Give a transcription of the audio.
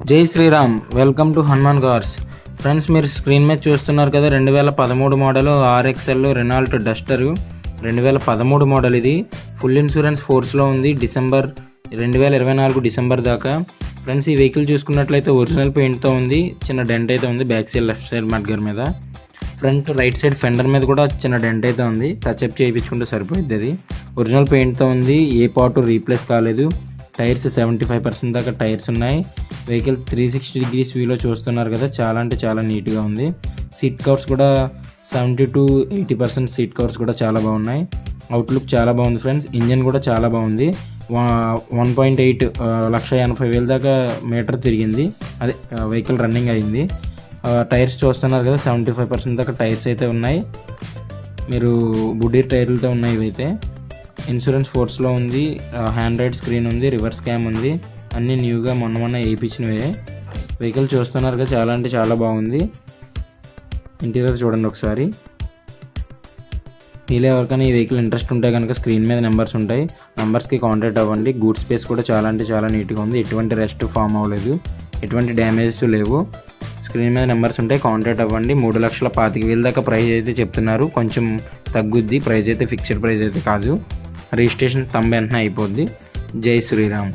జై Shriram. Welcome to Hanuman cars. Friends, మీరు screen మీద చూస్తున్నారు కదా, 2013 model RXL Renault duster. 2013 model. ఇది ఫుల్ ఇన్సూరెన్స్ ఫోర్స్లో ఉంది. డిసెంబర్ 2024 డిసెంబర్ దాకా. ఫ్రెండ్స్, ఈ వెహికల్ చూసుకున్నట్లయితే ఒరిజినల్ పెయింట్తో ఉంది. చిన్న డెంట్ అయితే ఉంది back side left side mudguard మీద. ఫ్రంట్ రైట్ సైడ్ ఫెండర్ మీద కూడా చిన్న డెంట్ అయితే ఉంది. టచ్అప్ చేయించుకుంటే సరిపోయింది. అది ఒరిజినల్ పెయింట్తో ఉంది. ఏ పార్ట్ రీప్లేస్ కాలేదు. టైర్స్ 75% దాకా టైర్స్ ఉన్నాయి. వెహికల్ 360 డిగ్రీస్ వ్యూలో చూస్తున్నారు కదా, చాలా అంటే చాలా నీట్గా ఉంది. సీట్ కవర్స్ కూడా 70 to 80% సీట్ కవర్స్ కూడా చాలా బాగున్నాయి. అవుట్లుక్ చాలా బాగుంది ఫ్రెండ్స్. ఇంజన్ కూడా చాలా బాగుంది. 1.8 1,80,000 దాకా మీటర్ తిరిగింది. అదే వెహికల్ రన్నింగ్ అయింది. టైర్స్ చూస్తున్నారు కదా, 75% దాకా టైర్స్ అయితే ఉన్నాయి. మీరు బుడ్డీ టైర్లతో ఉన్నాయి ఇవైతే. ఇన్సూరెన్స్ ఫోర్స్లో ఉంది. హ్యాండ్ రైడ్ స్క్రీన్ ఉంది. రివర్స్ క్యామ్ ఉంది. అన్నీ న్యూగా మొన్న వేయించినవే. వెహికల్ చూస్తున్నారు కదా, చాలా అంటే చాలా బాగుంది. ఇంటీరియర్ చూడండి ఒకసారి. మీలో ఎవరికైనా ఈ వెహికల్ ఇంట్రెస్ట్ ఉంటే కనుక స్క్రీన్ మీద నెంబర్స్ ఉంటాయి. నెంబర్స్కి కాంటాక్ట్ అవ్వండి. గూడ్ స్పేస్ కూడా చాలా అంటే చాలా నీట్గా ఉంది. ఎటువంటి రెస్ట్ ఫామ్ అవ్వలేదు. ఎటువంటి డ్యామేజెస్ లేవు. స్క్రీన్ మీద నెంబర్స్ ఉంటాయి, కాంటాక్ట్ అవ్వండి. 3,25,000 దాకా ప్రైస్ అయితే చెప్తున్నారు. కొంచెం తగ్గుద్ది. ప్రైస్ అయితే ఫిక్స్డ్ ప్రైస్ అయితే కాదు. రిజిస్ట్రేషన్ వెంటనే అయిపోద్ది. జై శ్రీరామ్.